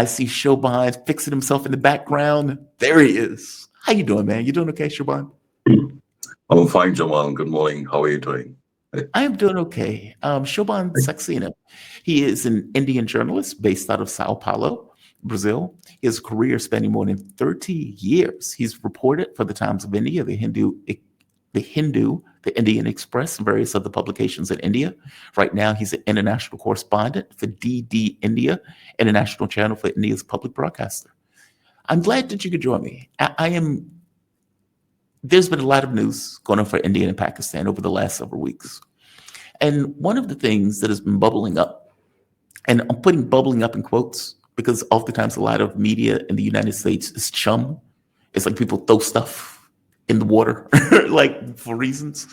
I see Shobhan fixing himself in the background. There he is. How you doing, man? You doing okay, Shobhan? I'm fine, Jamal. Good morning. How are you doing? I am doing okay. Shobhan Saxena, he is an Indian journalist based out of Sao Paulo, Brazil. His career spanning more than 30 years. He's reported for the Times of India, the Indian Express, and various other publications in India. Right now, he's an international correspondent for DD India, International Channel for India's public broadcaster. I'm glad that you could join me. I am. There's been a lot of news going on for India and Pakistan over the last several weeks. And one of the things that has been bubbling up, and I'm putting bubbling up in quotes because oftentimes a lot of media in the United States is chum. It's like people throw stuff in the water, like for reasons.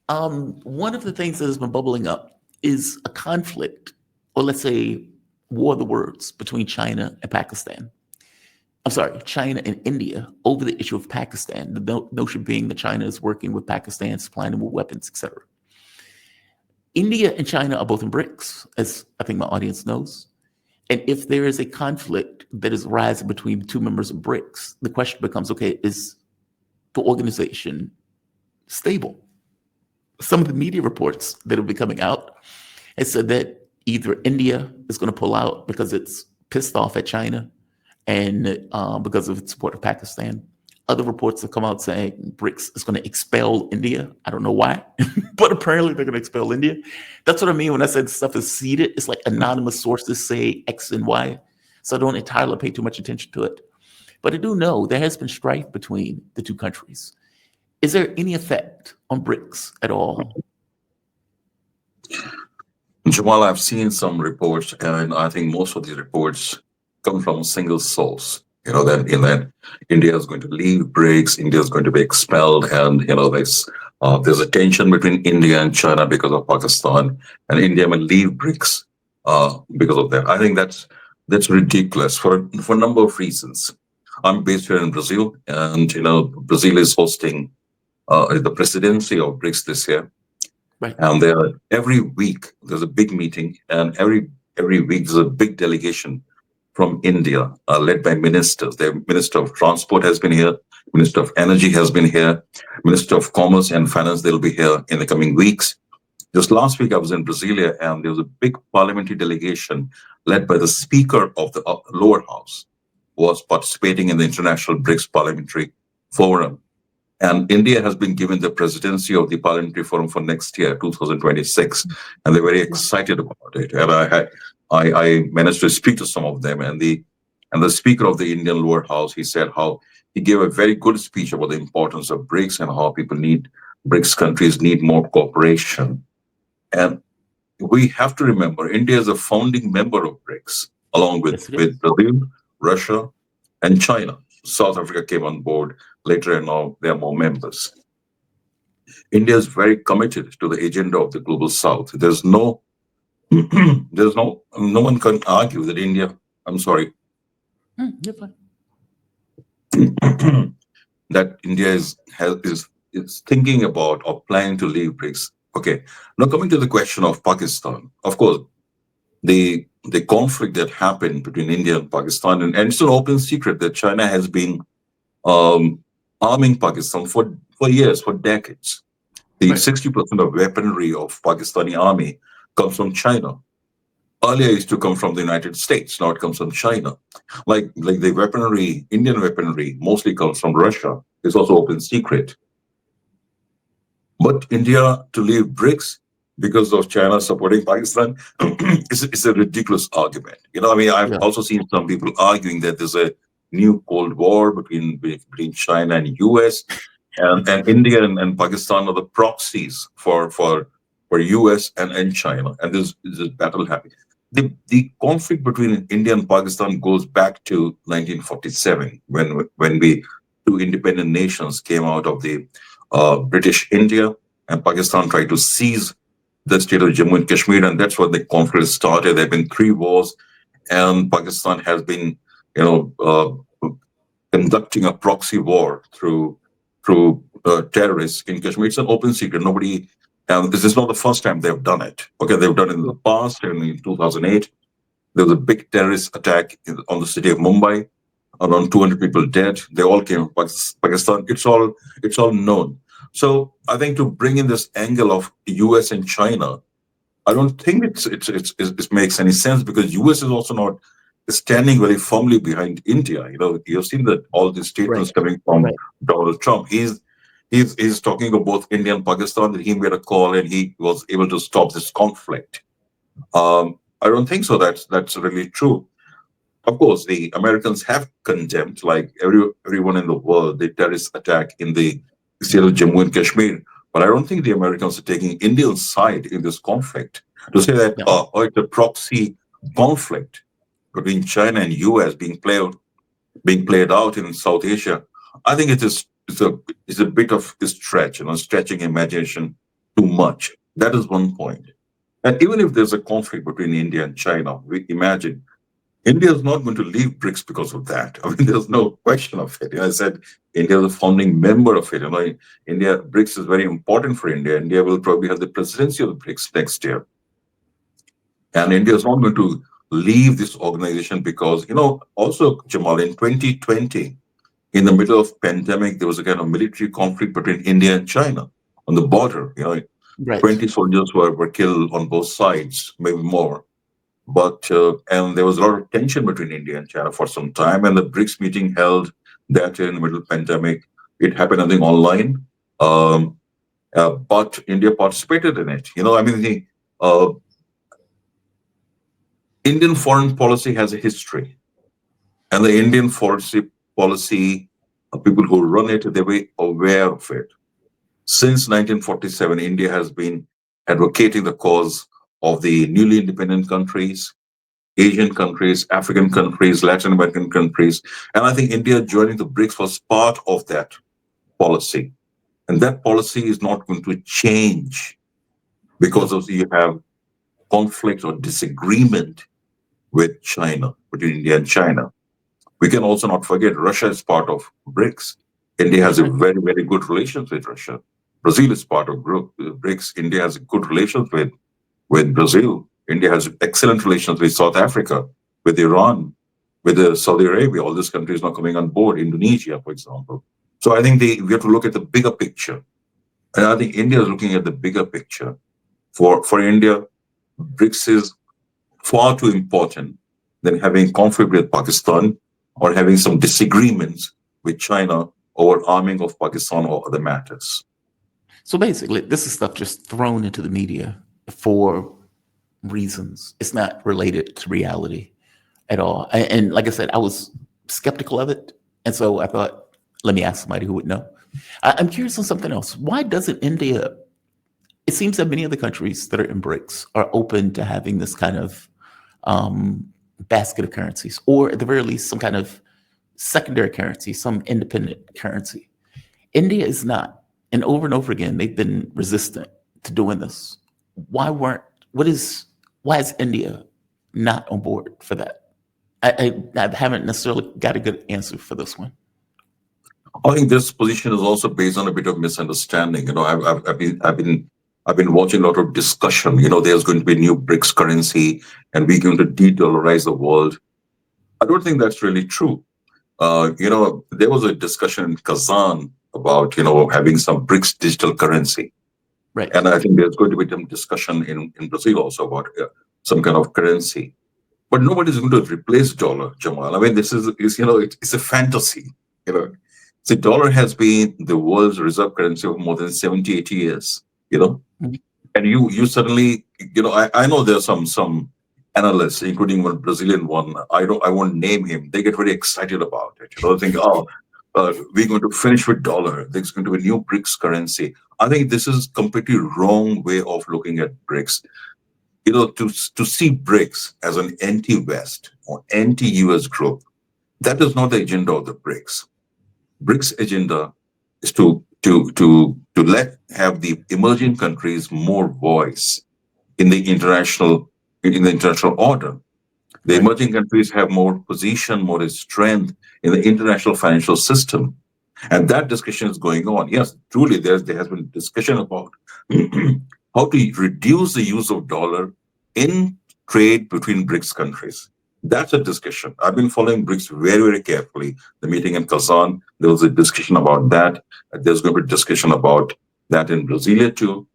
One of the things that has been bubbling up is a conflict, or let's say war of the words, between China and Pakistan. I'm sorry, China and India over the issue of Pakistan. The notion being that China is working with Pakistan, supplying them with weapons, etc. India and China are both in BRICS, as I think my audience knows. And if there is a conflict that is rising between the two members of BRICS, the question becomes, okay, is the organization stable? Some of the media reports that have been coming out have said that either India is going to pull out because it's pissed off at China and because of its support of Pakistan. Other reports have come out saying BRICS is going to expel India. I don't know why, but apparently they're going to expel India. That's what I mean when I said stuff is seeded. It's like anonymous sources say X and Y. So I don't entirely pay too much attention to it. But I do know there has been strife between the two countries. Is there any effect on BRICS at all? Jamal, I've seen some reports, and I think most of these reports come from a single source. That India is going to leave BRICS, India is going to be expelled, and there's a tension between India and China because of Pakistan, and India may leave BRICS because of that. I think that's ridiculous for a number of reasons. I'm based here in Brazil, and Brazil is hosting the presidency of BRICS this year. Right. And every week there's a big meeting, and every week there's a big delegation from India, led by ministers. The Minister of Transport has been here, Minister of Energy has been here, Minister of Commerce and Finance, they'll be here in the coming weeks. Just last week I was in Brasilia, and there was a big parliamentary delegation led by the Speaker of the lower house, who was participating in the International BRICS Parliamentary Forum. And India has been given the presidency of the Parliamentary Forum for next year, 2026, and they're very excited about it. And I managed to speak to some of them, and the Speaker of the Indian lower house, he said how he gave a very good speech about the importance of BRICS and how BRICS countries need more cooperation. And we have to remember, India is a founding member of BRICS, along with Brazil, Russia, and China. South Africa came on board later, and now there are more members. India is very committed to the agenda of the global South. No one can argue that India. I'm sorry. You're fine. That India is thinking about or planning to leave BRICS. Okay. Now coming to the question of Pakistan, of course, the conflict that happened between India and Pakistan, and it's an open secret that China has been arming Pakistan for years, for decades. The 60% of weaponry of Pakistani army comes from China. Earlier it used to come from the United States. Now it comes from China. Like the weaponry, Indian weaponry, mostly comes from Russia. It's also open secret. But India to leave BRICS because of China supporting Pakistan, it's a ridiculous argument. I've also seen some people arguing that there's a new Cold War between China and US, and India and Pakistan are the proxies for US and China, and there's a battle happening. The conflict between India and Pakistan goes back to 1947, when we two independent nations came out of the British India, and Pakistan tried to seize the state of Jammu and Kashmir, and that's where the conflict started. There have been 3 wars, and Pakistan has been, conducting a proxy war through terrorists in Kashmir. It's an open secret. This is not the first time they've done it. Okay, they've done it in the past, and in 2008, There was a big terrorist attack on the city of Mumbai, around 200 people dead. They all came from Pakistan. It's all known. So I think to bring in this angle of US and China, I don't think it makes any sense, because US is also not standing very firmly behind India. You've seen that all these statements Right. coming from Right. Donald Trump. He's talking of both India and Pakistan, that he made a call and he was able to stop this conflict. I don't think so. That's really true. Of course, the Americans have condemned, like everyone in the world, the terrorist attack in the state of Jammu and Kashmir. But I don't think the Americans are taking India's side in this conflict. To say that No. it's a proxy conflict between China and US being played out in South Asia, I think it's a bit of a stretch, stretching imagination too much. That is one point. And even if there's a conflict between India and China, we imagine India is not going to leave BRICS because of that. I mean, there's no question of it. I said India is a founding member of it. India BRICS is very important for India. India will probably have the presidency of the BRICS next year, and India is not going to leave this organization because also Jamal, in 2020, in the middle of pandemic, there was a kind of military conflict between India and China on the border. Right. 20 soldiers were killed on both sides, maybe more. But and there was a lot of tension between India and China for some time, and the BRICS meeting held that year in the middle of pandemic. It happened, I think, online, um, but India participated in it. I mean, the Indian foreign policy has a history, and the Indian foreign policy, people who run it, they were aware of it. Since 1947, India has been advocating the cause of the newly independent countries, Asian countries, African countries, Latin American countries. And I think India joining the BRICS was part of that policy. And that policy is not going to change because No. of you have conflict or disagreement with China, between India and China. We can also not forget Russia is part of BRICS. India has That's a right. very, very good relations with Russia. Brazil is part of BRICS. India has good relations with Brazil. India has excellent relations with South Africa, with Iran, with Saudi Arabia. All these countries now coming on board, Indonesia, for example. So I think we have to look at the bigger picture. And I think India is looking at the bigger picture. For India, BRICS is far too important than having conflict with Pakistan or having some disagreements with China over arming of Pakistan or other matters. So basically, this is stuff just thrown into the media for reasons. It's not related to reality at all. And like I said, I was skeptical of it. And so I thought, let me ask somebody who would know. I'm curious on something else. Why doesn't India? It seems that many of the countries that are in BRICS are open to having this kind of basket of currencies, or at the very least, some kind of secondary currency, some independent currency. India is not. And over again, they've been resistant to doing this. Why weren't, what is, why is India not on board for that? I haven't necessarily got a good answer for this one. I think this position is also based on a bit of misunderstanding. I've been watching a lot of discussion. There's going to be a new BRICS currency, and we're going to de-dollarize the world. I don't think that's really true. There was a discussion in Kazan about having some BRICS digital currency, Right. and I think there's going to be some discussion in Brazil also about some kind of currency. But nobody's going to replace dollar, Jamal. I mean, this it's a fantasy. You know, the dollar has been the world's reserve currency for more than 70, 80 years. You know, Mhm. and you suddenly, I know there's some analysts, including one Brazilian one. I won't name him. They get very excited about it. They think, oh, we're going to finish with dollar. There's going to be a new BRICS currency. I think this is completely wrong way of looking at BRICS. To see BRICS as an anti-West or anti-US group, that is not the agenda of the BRICS. BRICS agenda is to let have the emerging countries more voice in the international order. The Right. emerging countries have more position, more strength in the international financial system. And that discussion is going on. Yes, truly, there has been discussion about how to reduce the use of dollar in trade between BRICS countries. That's a discussion. I've been following BRICS very, very carefully. The meeting in Kazan, there was a discussion about that. There's going to be a discussion about that in Brasilia too,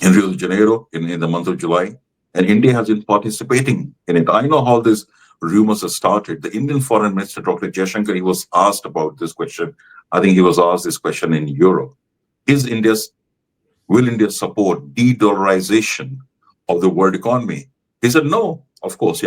in Rio de Janeiro in the month of July. And India has been participating in it. I know how this rumors have started. The Indian Foreign Minister, Dr. Jaishankar, he was asked about this question. I think he was asked this question in Europe. Is India's Will India support de-dollarization of the world economy? He said, no, of course,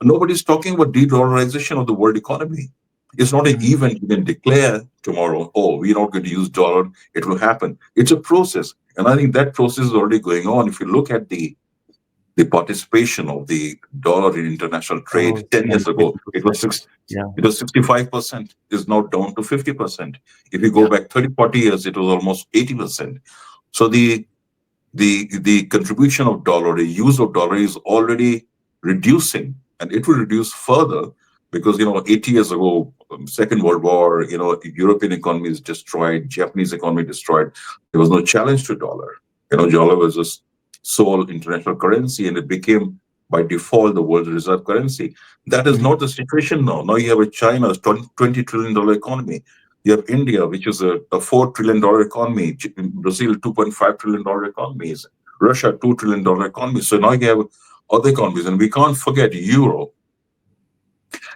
nobody's talking about de-dollarization of the world economy. It's not an event you can declare tomorrow, oh, we're not going to use dollar, it will happen. It's a process. And I think that process is already going on. If you look at the participation of the dollar in international trade Oh, 10 like years ago, it was 50%. six, Yeah. it was 65%, is now down to 50%. If you go Yeah. back 30, 40 years, it was almost 80%. So the contribution of dollar, the use of dollar is already reducing, and it will reduce further because 80 years ago, Second World War, European economy is destroyed, Japanese economy destroyed. There was no challenge to dollar. Dollar was just sole international currency, and it became by default the world reserve currency. That is Mhm. not the situation now. Now you have a China's $20 trillion economy. You have India, which is a $4 trillion economy, Brazil, $2.5 trillion economies, Russia, $2 trillion economy. So now you have other economies, and we can't forget Euro.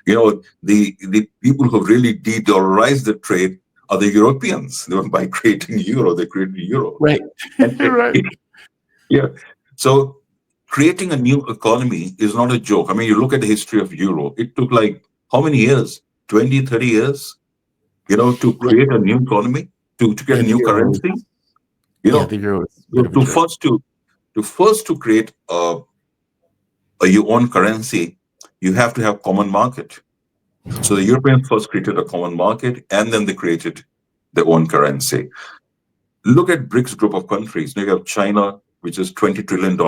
The people who really de-dollarized the trade are the Europeans. By creating Euro, they created Euro. Right. And Right. yeah. So creating a new economy is not a joke. I mean, you look at the history of Euro, it took like how many years? 20, 30 years, to Yeah. create a new economy, to get Yeah. a The new euro. currency. You Yeah. know, The euro is a bit to, of a to joke. first to create your own currency, you have to have common market. So the Europeans first created a common market, and then they created their own currency. Look at BRICS group of countries. Now you have China, which is $20 trillion,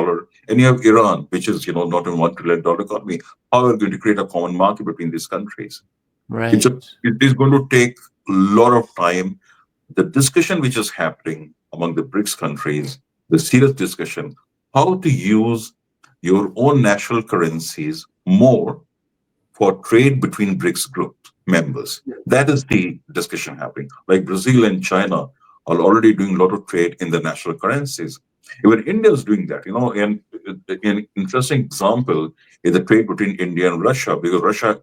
and you have Iran, which is not a $1 trillion economy. How are we going to create a common market between these countries? It's a Right. it is going to take a lot of time. The discussion which is happening among the BRICS countries, the serious discussion, how to use your own national currencies more for trade between BRICS group members. That is the discussion happening. Like Brazil and China are already doing a lot of trade in the national currencies. Even India is doing that, and an interesting example is the trade between India and Russia, because Russia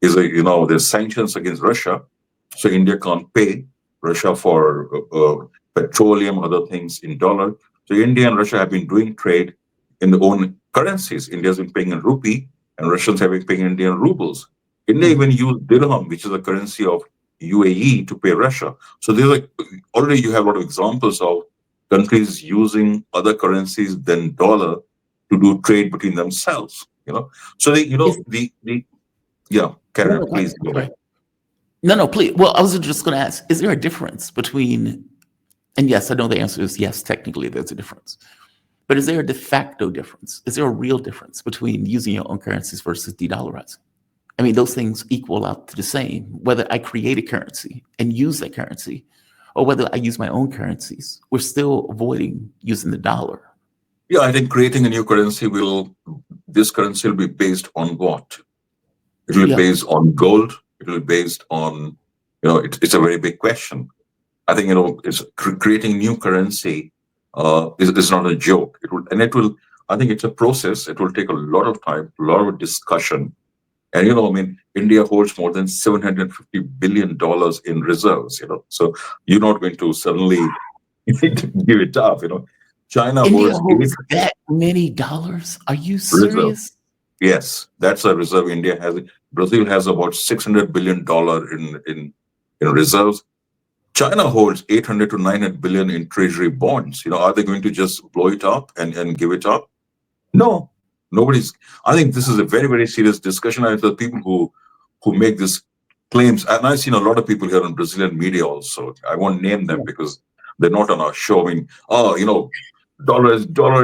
there's sanctions against Russia, so India can't pay Russia for petroleum, other things in dollar. So India and Russia have been doing trade in their own currencies. India's been paying in rupee, and Russians have been paying Indian rubles. India Mhm. even used dirham, which is a currency of UAE, to pay Russia. So there's already you have a lot of examples of countries using other currencies than dollar to do trade between themselves. So Is yeah, no, Karen, no, go ahead. please I'm go sorry. ahead. No, no, please. Well, I was just going to ask: is there a difference between? And yes, I know the answer is yes. Technically, there's a difference. But is there a de facto difference? Is there a real difference between using your own currencies versus de-dollarizing? I mean, those things equal out to the same, whether I create a currency and use that currency, or whether I use my own currencies. We're still avoiding using the dollar. Yeah, I think creating a new currency this currency will be based on what? It will be Yeah. based on gold. It will be based on, it's a very big question. I think, it's creating new currency is not a joke. I think it's a process. It will take a lot of time, a lot of discussion. And, I mean, India holds more than $750 billion in reserves, so you're not going to suddenly give it up, China India holds eight holds that many dollars? Are you reserve. serious? Yes, that's a reserve India has. Brazil has about $600 billion in reserves. China holds 800 to 900 billion in treasury bonds. Are they going to just blow it up and give it up? No, nobody's. I think this is a very, very serious discussion. I the people who make these claims, and I've seen a lot of people here in Brazilian media also. I won't name them Yeah. because they're not on our show. I mean, dollar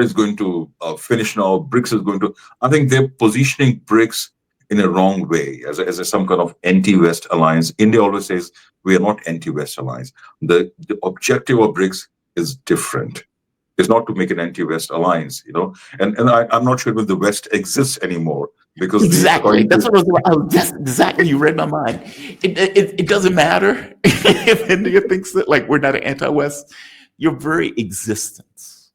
is going to finish now. BRICS is going to. I think they're positioning BRICS in a wrong way as some kind of anti-West alliance. India always says we are not anti-West alliance. The objective of BRICS is different. It's not to make an anti-West alliance, and I'm not sure if the West exists anymore because Exactly. according That's to what that's exactly. You read my mind. It doesn't matter if India thinks that like we're not an anti-West. Your very existence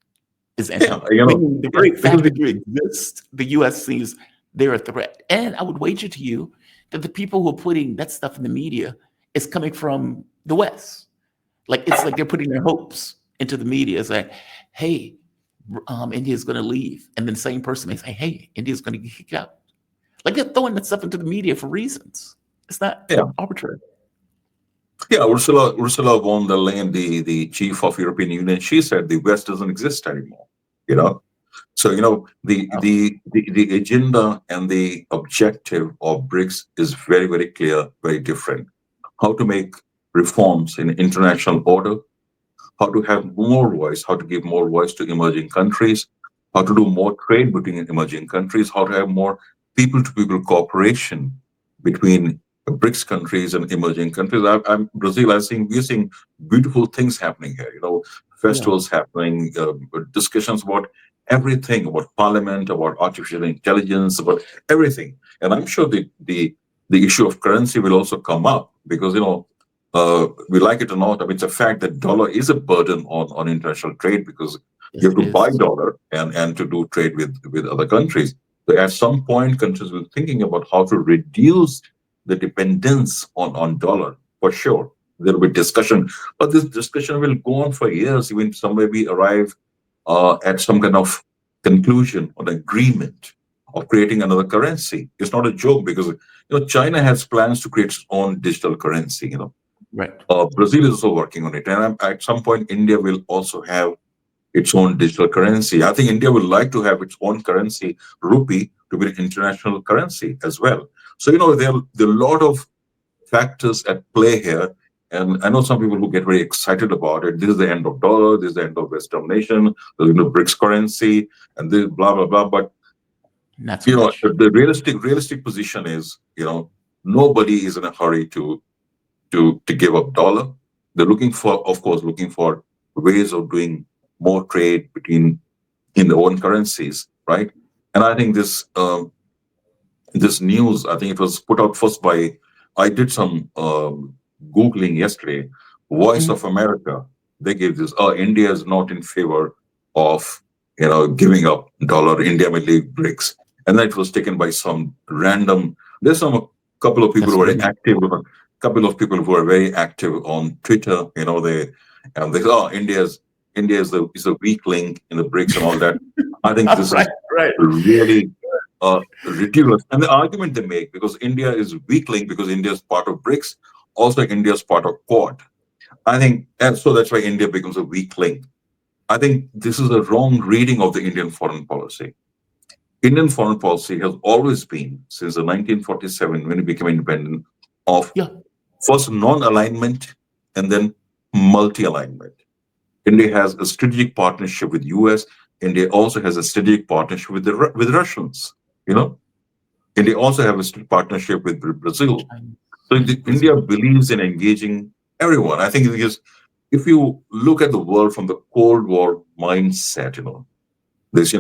is yeah, anti-West. Meaning the yeah, very because fact that you exist, the U.S. sees they're a threat. And I would wager to you that the people who are putting that stuff in the media is coming from the West. Like it's like they're putting their hopes into the media. It's like, hey, India's going to leave, and then the same person may say, hey, India's going to get kicked out. Like they're throwing that stuff into the media for reasons. It's not yeah, arbitrary. yeah. Ursula von der Leyen, the chief of European Union, she said the West doesn't exist anymore. You know, so Wow. the agenda and the objective of BRICS is very, very clear, very different. How to make reforms in international order, how to have more voice, how to give more voice to emerging countries, how to do more trade between emerging countries, how to have more people to people cooperation between BRICS countries and emerging countries. Brazil, we're seeing beautiful things happening here, Yeah. festivals happening, discussions about everything, about parliament, about artificial intelligence, about everything. And I'm sure the issue of currency will also come up because, we like it or not. I mean, it's a fact that dollar is a burden on international trade because you Yes, have it to buy is. dollar and to do trade with other countries. So at some point, countries will thinking about how to reduce the dependence on dollar for sure. There will be discussion, but this discussion will go on for years. Even somewhere we arrive at some kind of conclusion or agreement of creating another currency. It's not a joke because China has plans to create its own digital currency. Right. Brazil is also working on it, and at some point, India will also have its own digital currency. I think India would like to have its own currency, rupee, to be an international currency as well. So there are a lot of factors at play here. And I know some people who get very excited about it. This is the end of dollar. This is the end of West domination. There's BRICS currency, and this blah blah blah. But Not so much. the realistic position is, nobody is in a hurry to give up dollar. They're looking for, of course, looking for ways of doing more trade between in their own currencies, right? And I think this news, I think it was put out first by, I did some googling yesterday. Voice of Mhm. America, they gave this. Oh, India is not in favor of giving up dollar. India will leave BRICS, and then it was taken by some random. There's some couple of people That's who are brilliant. active. Couple of people who are very active on Twitter. They oh, India is a weak link in the BRICS and all that. I think this Right. is Right. really ridiculous. And the argument they make, because India is weak link, because India is part of BRICS, also India is part of Quad. I think, and so that's why India becomes a weak link. I think this is a wrong reading of the Indian foreign policy. Indian foreign policy has always been, since the 1947, when it became independent, of Yeah. first non-alignment and then multi-alignment. India has a strategic partnership with US. India also has a strategic partnership with Russians. You know, India also have a partnership with Brazil. China So and India Brazil. believes in engaging everyone. I think because if you look at the world from the Cold War mindset, this,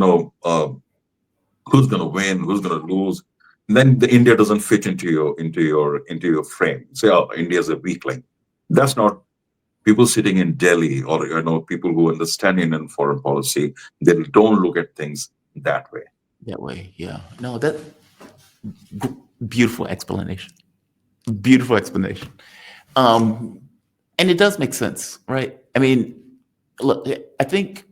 who's going to win, who's going to lose, then the India doesn't fit into your frame. Say, oh, India is a weakling. That's not people sitting in Delhi or people who understand Indian foreign policy. They don't look at things that way. That way. Yeah. No, that beautiful explanation. Beautiful explanation. Um, and it does make sense, right? I mean, look, I think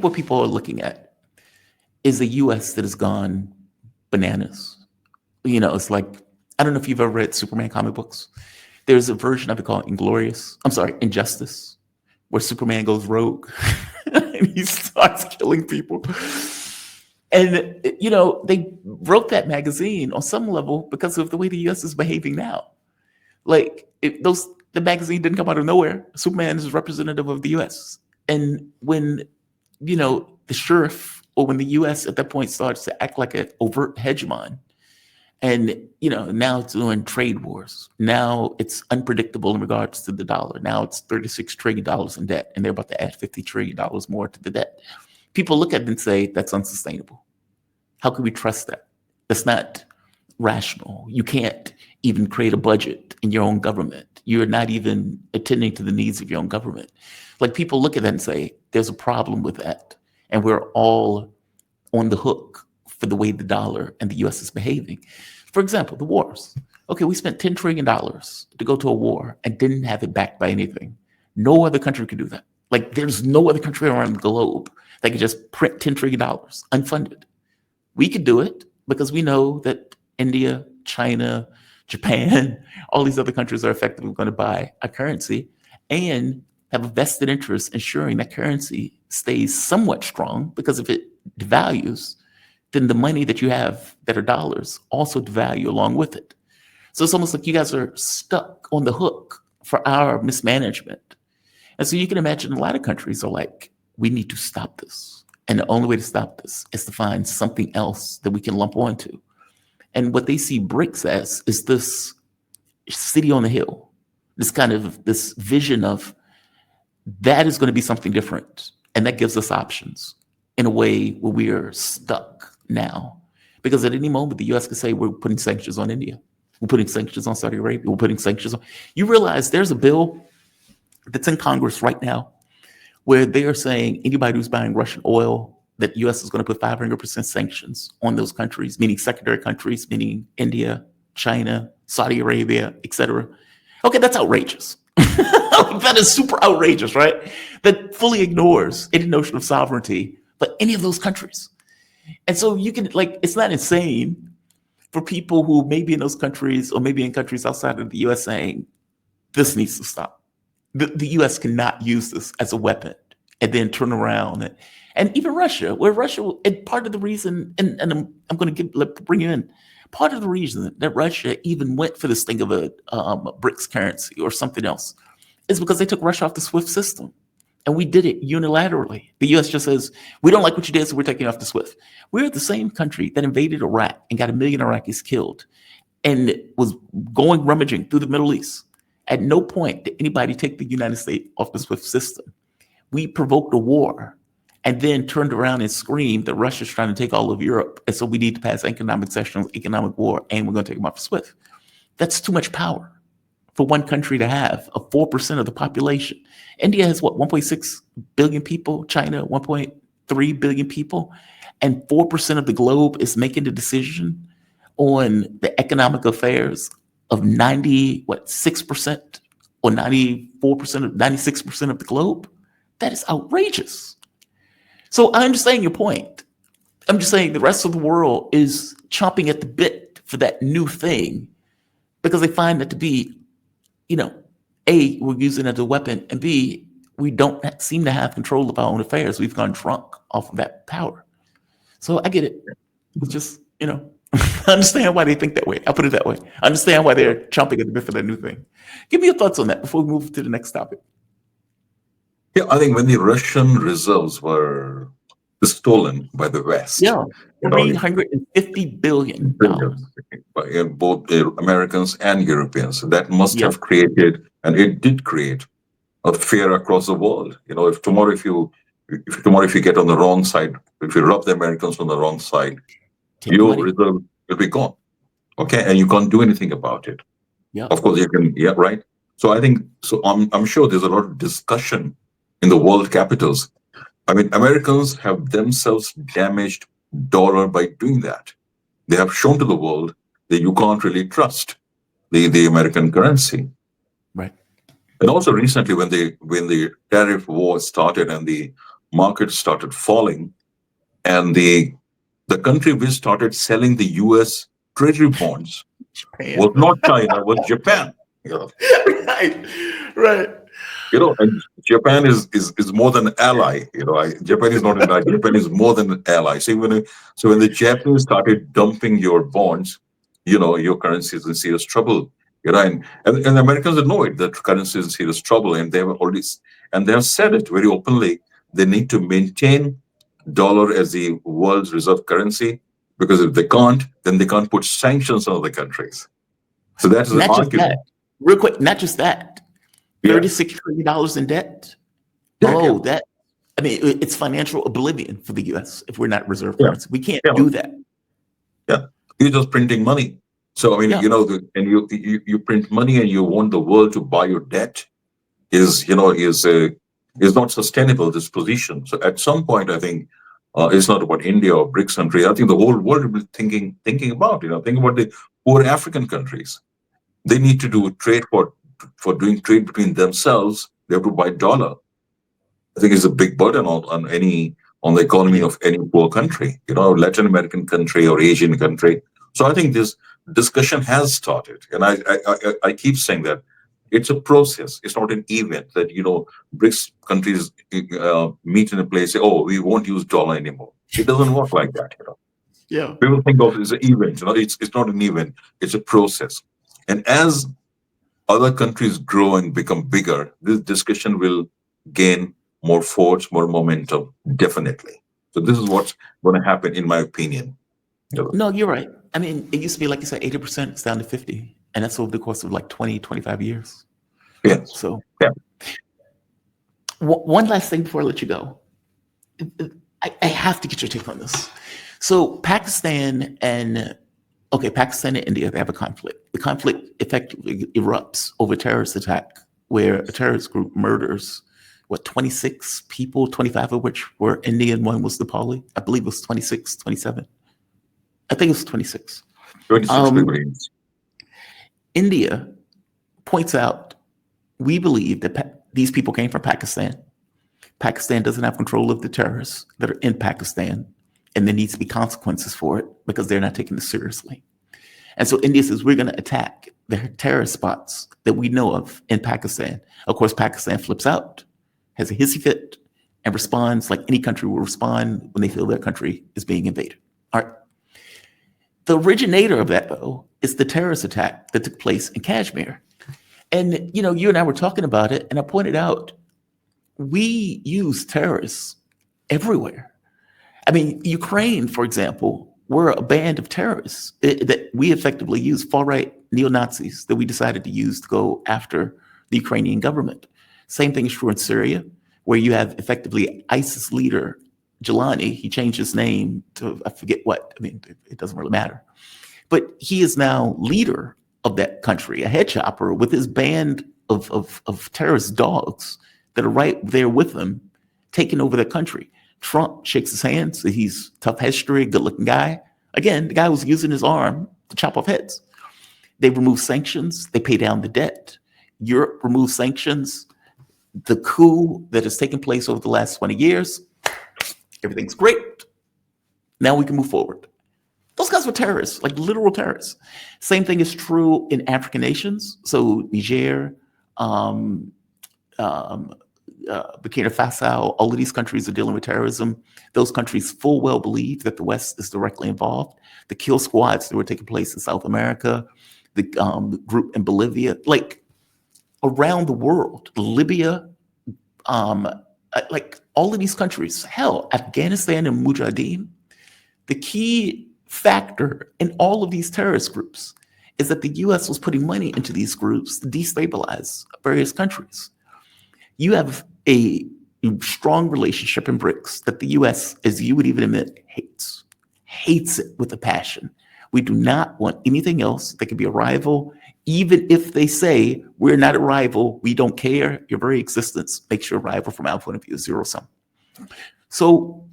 what people are looking at is a US that has gone bananas. It's like I don't know if you've ever read Superman comic books. There's a version of it called Inglorious. I'm sorry, Injustice, where Superman goes rogue and he starts killing people. And they wrote that magazine on some level because of the way the U.S. is behaving now. Like the magazine didn't come out of nowhere. Superman is representative of the U.S. And when the sheriff or when the U.S. at that point starts to act like an overt hegemon, And now it's doing trade wars. Now it's unpredictable in regards to the dollar. Now it's $36 trillion in debt, and they're about to add $50 trillion more to the debt. People look at it and say that's unsustainable. How can we trust that? That's not rational. You can't even create a budget in your own government. You're not even attending to the needs of your own government. Like, people look at that and say there's a problem with that, and we're all on the hook for the way the dollar and the US is behaving. For example, the wars. Okay, we spent $10 trillion to go to a war and didn't have it backed by anything. No other country could do that. Like, there's no other country around the globe that could just print $10 trillion unfunded. We could do it because we know that India, China, Japan, all these other countries are effectively going to buy a currency and have a vested interest ensuring that currency stays somewhat strong, because if it devalues, then the money that you have that are dollars also devalue along with it. So it's almost like you guys are stuck on the hook for our mismanagement. And so you can imagine a lot of countries are like, we need to stop this. And the only way to stop this is to find something else that we can lump onto. And what they see BRICS as is this city on the hill, this vision of that is going to be something different. And that gives us options in a way where we are stuck now. Because at any moment, the US could say, we're putting sanctions on India. We're putting sanctions on Saudi Arabia. We're putting sanctions on. You realize there's a bill that's in Congress right now where they are saying anybody who's buying Russian oil, that the US is going to put 500% sanctions on those countries, meaning secondary countries, meaning India, China, Saudi Arabia, etc. Okay, that's outrageous. That is super outrageous, right? That fully ignores any notion of sovereignty for any of those countries. And so you can, it's not insane for people who may be in those countries or maybe in countries outside of the US saying, this needs to stop. The US cannot use this as a weapon and then turn around. And even Russia, and part of the reason, and I'm going to bring you in, part of the reason that Russia even went for this thing of a BRICS currency or something else is because they took Russia off the SWIFT system. And we did it unilaterally. The US just says, we don't like what you did, so we're taking you off the SWIFT. We're the same country that invaded Iraq and got 1 million Iraqis killed and was going rummaging through the Middle East. At no point did anybody take the United States off the SWIFT system. We provoked a war and then turned around and screamed that Russia's trying to take all of Europe. And so we need to pass economic sanctions, economic war, and we're going to take them off the SWIFT. That's too much power for one country to have, of 4% of the population. India has 1.6 billion people, China 1.3 billion people, and 4% of the globe is making the decision on the economic affairs of 6% or 96% of the globe. That is outrageous. So I understand your point. I'm just saying the rest of the world is chomping at the bit for that new thing because they find that to be, A, we're using it as a weapon, and B, we don't seem to have control of our own affairs. We've gone drunk off of that power. So I get it. It's just, I understand why they think that way. I'll put it that way. I understand why they're chomping at the bit for that new thing. Give me your thoughts on that before we move to the next topic. Yeah, I think when the Russian reserves were stolen by the West, $350 billion by both Americans and Europeans, that must have created, and it did create, a fear across the world. If tomorrow if you get on the wrong side, if you rub the Americans on the wrong side, your reserve will be gone. Okay, and you can't do anything about it. Yeah, of course you can. Yeah, right. So I think I'm sure there's a lot of discussion in the world capitals. I mean, Americans have themselves damaged dollar by doing that. They have shown to the world that you can't really trust the American currency. Right. And also recently, when the tariff war started and the market started falling, and the country which started selling the U.S. Treasury bonds was not China, was Japan. Right. And Japan is more than an ally. Japan is not an ally. Japan is more than an ally. So when the Japanese started dumping your bonds, your currency is in serious trouble. And Americans know it, that currency is in serious trouble, and they have said it very openly. They need to maintain dollar as the world's reserve currency, Because if they can't, then they can't put sanctions on other countries. So that is the Not just that, argument. real quick, not just that, Yeah. $36 trillion in debt. Yeah. Oh, Yeah. it's financial oblivion for the US if we're not reserve Yeah. currency. We can't Yeah. do that. Yeah. You're just printing money. So, I mean, Yeah. and you print money and you want the world to buy your debt is not sustainable, this position. So at some point, I think it's not about India or BRICS country. I think the whole world will be thinking about, think about the poor African countries. They need to do trade for doing trade between themselves. They have to buy dollar. I think it's a big burden on the economy Yeah. of any poor country, Latin American country or Asian country. So I think this discussion has started, and I keep saying that it's a process. It's not an event that BRICS countries meet in a place. Say, oh, we won't use dollar anymore. It doesn't work like that. Yeah. People think of it as an event. It's not an event. It's a process, and as other countries grow and become bigger, this discussion will gain more force, more momentum, definitely. So this is what's going to happen, in my opinion. No, you're right. I mean, it used to be, like you said, 80%, it's down to 50. And that's over the course of like 20, 25 years. Yes. So Yeah. one last thing before I let you go. I have to get your take on this. So Pakistan and India, they have a conflict. The conflict effectively erupts over a terrorist attack where a terrorist group murders, 26 people, 25 of which were Indian, one was Nepali. I believe it was 26, 27. I think it was 26. 26 degrees. India points out, we believe that these people came from Pakistan. Pakistan doesn't have control of the terrorists that are in Pakistan, and there needs to be consequences for it because they're not taking this seriously. And so India says, we're going to attack the terrorist spots that we know of in Pakistan. Of course, Pakistan flips out, has a hissy fit, and responds like any country will respond when they feel their country is being invaded. All right. The originator of that, though, is the terrorist attack that took place in Kashmir. And, you and I were talking about it, and I pointed out, we use terrorists everywhere. I mean, Ukraine, for example, we're a band of terrorists that we effectively use, far-right neo-Nazis that we decided to use to go after the Ukrainian government. Same thing is true in Syria, where you have effectively ISIS leader Jelani. He changed his name to, I forget what. I mean, it doesn't really matter. But he is now leader of that country, a head chopper with his band of terrorist dogs that are right there with them, taking over the country. Trump shakes his hand, so he's tough history, good-looking guy. Again, the guy was using his arm to chop off heads. They remove sanctions. They pay down the debt. Europe removes sanctions. The coup that has taken place over the last 20 years, everything's great. Now we can move forward. Those guys were terrorists, like literal terrorists. Same thing is true in African nations. So Niger, Burkina Faso, all of these countries are dealing with terrorism. Those countries full well believe that the West is directly involved. The kill squads that were taking place in South America, the group in Bolivia, like around the world, Libya, like all of these countries, hell, Afghanistan and Mujahideen. The key factor in all of these terrorist groups is that the US was putting money into these groups to destabilize various countries. You have a strong relationship in BRICS that the US, as you would even admit, hates it with a passion. We do not want anything else that could be a rival, even if they say we're not a rival, we don't care, your very existence makes you a rival from our point of view, zero sum. So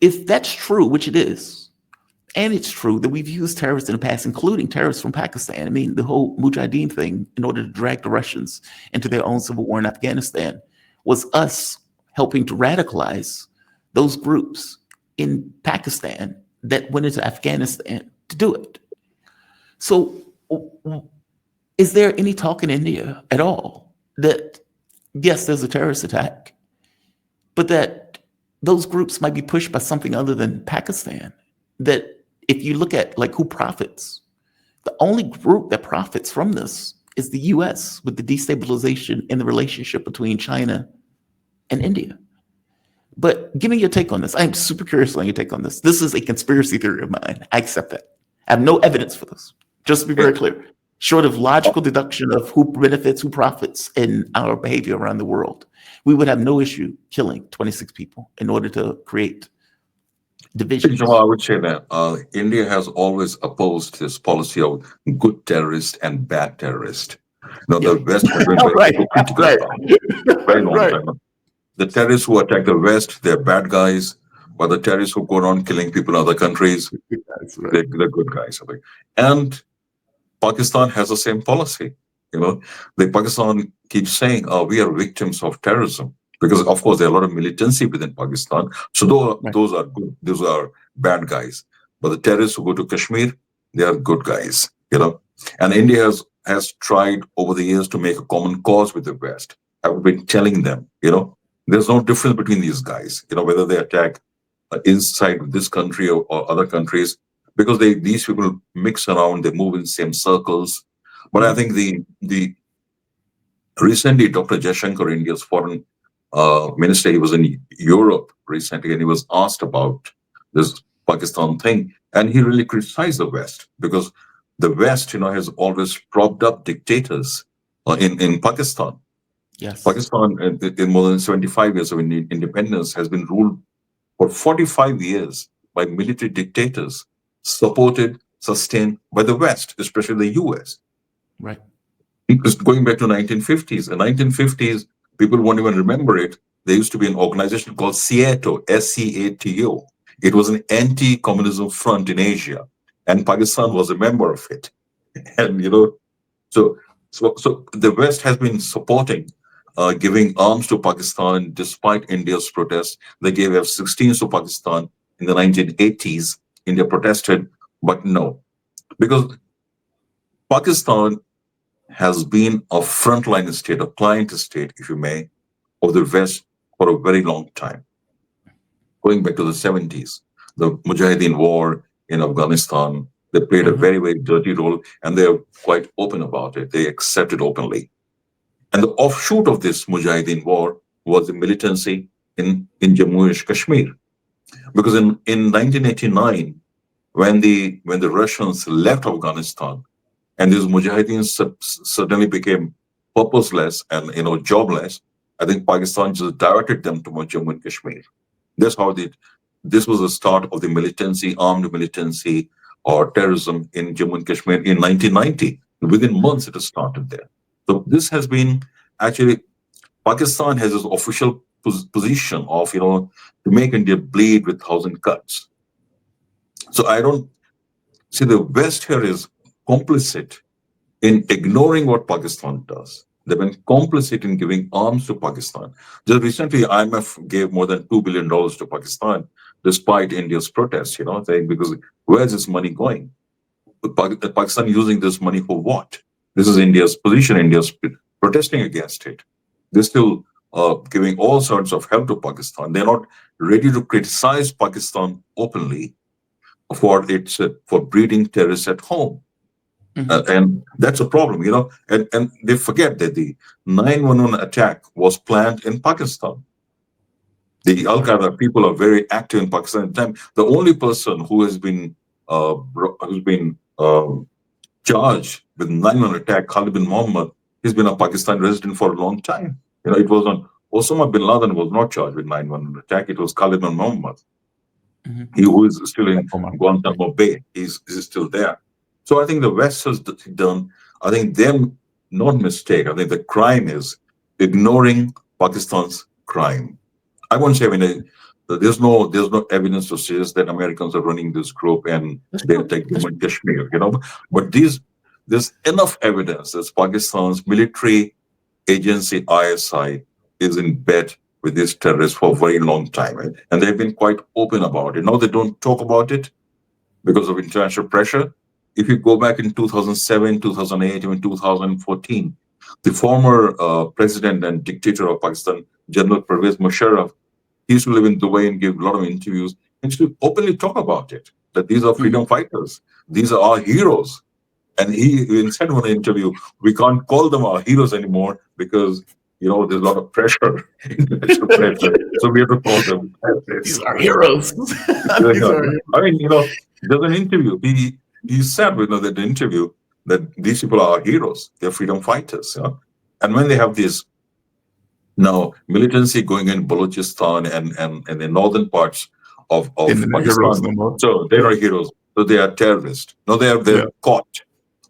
if that's true, which it is, and it's true that we've used terrorists in the past, including terrorists from Pakistan. I mean, the whole Mujahideen thing, in order to drag the Russians into their own civil war in Afghanistan, was us helping to radicalize those groups in Pakistan that went into Afghanistan to do it. So is there any talk in India at all that, yes, there's a terrorist attack, but that those groups might be pushed by something other than Pakistan? That if you look at like who profits, the only group that profits from this is the US with the destabilization in the relationship between China and India. But give me your take on this. I'm super curious on your take on this. This is a conspiracy theory of mine. I accept that. I have no evidence for this. Just to be very Yeah. clear, short of logical deduction of who benefits, who profits in our behavior around the world, we would have no issue killing 26 people in order to create Jamal, I divisions. would say that India has always opposed this policy of good terrorist and bad terrorist. Yeah. The West has been very Right. hypocritical Right. about it, very long Right. time. The terrorists who attack the West, they're bad guys, but the terrorists who go around killing people in other countries, That's right. they're good guys. I think. And Pakistan has the same policy. You know, the Pakistan keeps saying, we are victims of terrorism. Because of course there are a lot of militancy within Pakistan. So Right. those are good, those are bad guys. But the terrorists who go to Kashmir, they are good guys, you know. And India has tried over the years to make a common cause with the West. I've been telling them, there's no difference between these guys, whether they attack inside this country or other countries, because these people mix around, they move in same circles. But I Mhm. think the recently Dr. Jaishankar, India's foreign minister, he was in Europe recently, and he was asked about this Pakistan thing, and he really criticized the West because the West, has always propped up dictators in Pakistan. Yes. Pakistan, in more than 75 years of independence, has been ruled for 45 years by military dictators, supported, sustained by the West, especially the US. Right. Because going back to 1950s, in 1950s, people won't even remember it. There used to be an organization called SEATO, SCATO. It was an anti-communism front in Asia, and Pakistan was a member of it. And so so the West has been supporting, giving arms to Pakistan despite India's protests. They gave F-16s to Pakistan in the 1980s. India protested, but no, because Pakistan has been a frontline state, a client state, if you may, of the West for a very long time, going back to the 70s. The Mujahideen war in Afghanistan, they played a Mhm. very, very dirty role, and they're quite open about it. They accept it openly. And the offshoot of this Mujahideen war was the militancy in Jammu and Kashmir. Because in 1989, when the Russians left Afghanistan, and these Mujahideens suddenly became purposeless and jobless, I think Pakistan just diverted them to Jammu and Kashmir. That's how this was the start of the militancy, armed militancy or terrorism in Jammu and Kashmir in 1990. Within months, it has started there. So this has been actually Pakistan has its official position of to make India bleed with thousand cuts. So I don't see the West here is complicit in ignoring what Pakistan does. They've been complicit in giving arms to Pakistan. Just recently, IMF gave more than $2 billion to Pakistan, despite India's protests. Saying because where's this money going? Pakistan using this money for what? This is India's position. India's protesting against it. They're still giving all sorts of help to Pakistan. They're not ready to criticize Pakistan openly for breeding terrorists at home. Mhm. And that's a problem, and they forget that the 911 attack was planned in Pakistan. The Al Right. Qaeda people are very active in Pakistan at the time. The only person who's been charged with 911 attack, Khalid bin Mohammed, he's been a Pakistan resident for a long time. It was on Osama bin Laden was not charged with 911 attack. It was Khalid bin Mohammed. Mhm. He who is still Like in Omar. Right. Guantanamo Bay. He's still there. So I think the West has done, I think them not mistake. I think the crime is ignoring Pakistan's crime. I won't say, there's no evidence to suggest that Americans are running this group and That's they true. attack That's Jammu and Kashmir. But there's enough evidence that Pakistan's military agency ISI is in bed with these terrorists for a very long time, right? And they've been quite open about it. Now they don't talk about it because of international pressure. If you go back in 2007, 2008, even 2014, the former president and dictator of Pakistan, General Pervez Musharraf, he used to live in Dubai and give a lot of interviews and used to openly talk about it, that these are Mhm. freedom fighters. These are our heroes. And he said in an interview, we can't call them our heroes anymore because, there's a lot of pressure, international pressure. So we have to call them These terrorists. are heroes. These are heroes. I mean, there's an interview. He said, that the interview that these people are heroes. They're freedom fighters. And when they have this now militancy going in Balochistan and the northern parts And of they're not heroes Pakistan, no more. so they're Yeah. not heroes. So they are terrorists. No, Yeah. they're caught.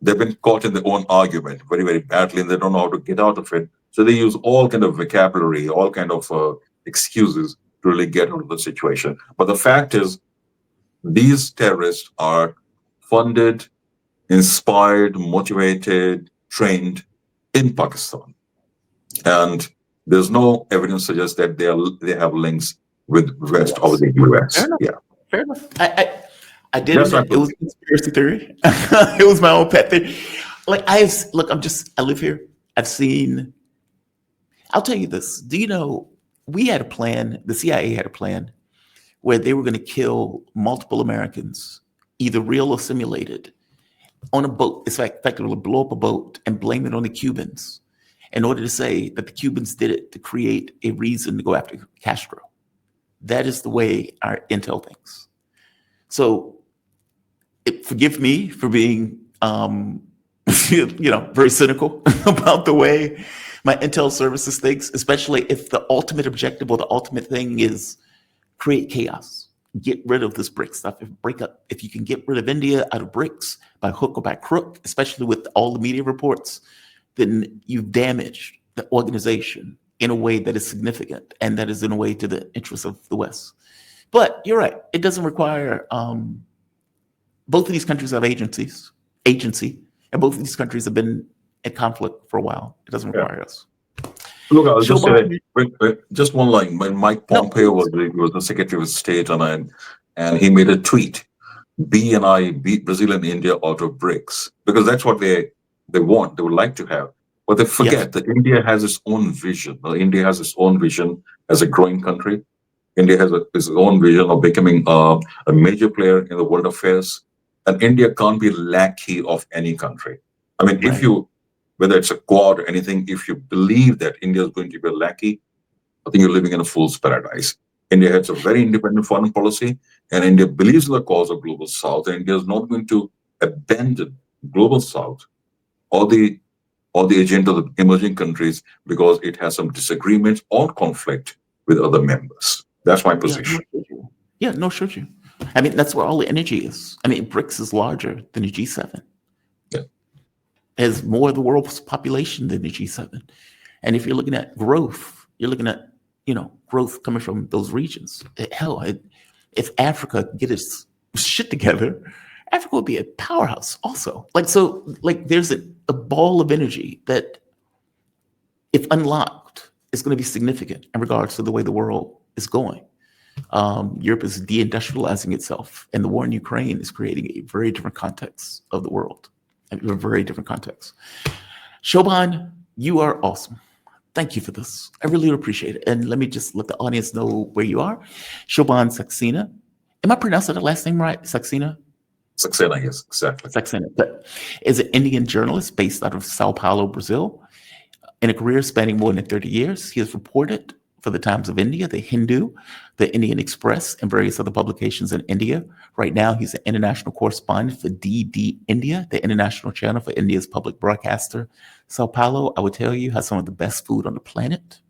They've been caught in their own argument very, very badly, and they don't know how to get out of it. So they use all kind of vocabulary, all kind of excuses to really get out of the situation. But the fact is, these terrorists are funded, inspired, motivated, trained in Pakistan, and there's no evidence suggests that they have links with rest of the Fair US. enough. Yeah, Fair enough. I did that's my admit it was a position. conspiracy theory. It was my own pet theory. Like look, I live here. I've seen. I'll tell you this. Do you know we had a plan? The CIA had a plan where they were going to kill multiple Americans, either real or simulated, on a boat. It's like effectively blow up a boat and blame it on the Cubans in order to say that the Cubans did it to create a reason to go after Castro. That is the way our intel thinks. So forgive me for being, very cynical about the way my intel services thinks, especially if the ultimate objective or the ultimate thing is create chaos, get rid of this BRICS stuff, if you can get rid of India out of BRICS by hook or by crook, especially with all the media reports, then you've damaged the organization in a way that is significant and that is in a way to the interests of the West. But you're right; it doesn't require. Both of these countries have agency, and both of these countries have been in conflict for a while. It doesn't Yeah. require us. Look, I'll just say Shobhan, just one line. When Mike no, Pompeo was the Secretary of State, and he made a tweet, beat Brazil and India out of BRICS, because that's what they want. They would like to have, but they yes, forget that India has its own vision. India has its own vision as a growing country. India has its own vision of becoming a major player in the world affairs, and India can't be lackey of any country. I mean, if right, you, whether it's a quad or anything, if you believe that India is going to be a lackey, I think you're living in a fool's paradise. India has a very independent foreign policy, and India believes in the cause of global South, and India is not going to abandon global South or the agenda of the emerging countries because it has some disagreements or conflict with other members. That's my yeah, no, position. should you? Yeah, no, should you? I mean, that's where all the energy is. I mean, BRICS is larger than the G7. Yeah. Has more of the world's population than the G7. And if you're looking at growth, you're looking at, growth coming from those regions. Hell, if Africa could get its shit together, Africa would be a powerhouse also. There's a ball of energy that, if unlocked, is going to be significant in regards to the way the world is going. Europe is deindustrializing itself, and the war in Ukraine is creating a very different context of the world, a very different context. Shobhan, you are awesome. Thank you for this. I really appreciate it. And let me just let the audience know where you are. Shobhan Saxena. Am I pronouncing the last name right? Saxena? Saxena, yes, exactly. Saxena. But is an Indian journalist based out of Sao Paulo, Brazil. In a career spanning more than 30 years, he has reported for the Times of India, the Hindu, the Indian Express, and various other publications in India. Right now, he's an international correspondent for DD India, the international channel for India's public broadcaster. Sao Paulo, I would tell you, has some of the best food on the planet.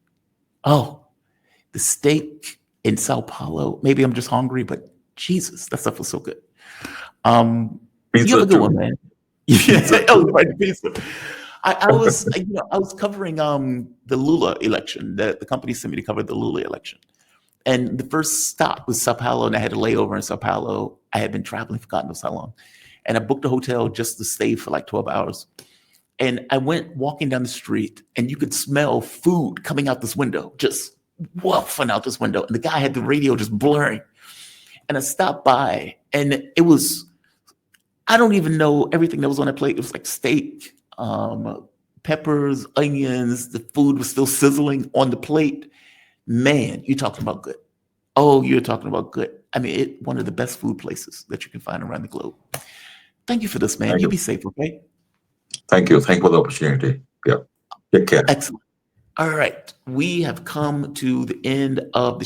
Oh, the steak in Sao Paulo. Maybe I'm just hungry, but Jesus, that stuff was so good. You have Pizza a good one, too. man. Pizza Yeah, oh, too. right, the pizza. I was covering the Lula election. The company sent me to cover the Lula election, and the first stop was Sao Paulo, and I had a layover in Sao Paulo. I had been traveling for God knows how long, and I booked a hotel just to stay for like 12 hours. And I went walking down the street, and you could smell food coming out this window, just wafting out this window. And the guy had the radio just blaring. And I stopped by, and it was, I don't even know everything that was on that plate. It was like steak, peppers, onions. The food was still sizzling on the plate. Man, you're talking about good. Oh, you're talking about good. I mean, one of the best food places that you can find around the globe. Thank you for this, man. Thank You you. be safe, okay? Thank you. Thank you for the opportunity. Yeah. Take care. Excellent. All right, we have come to the end of the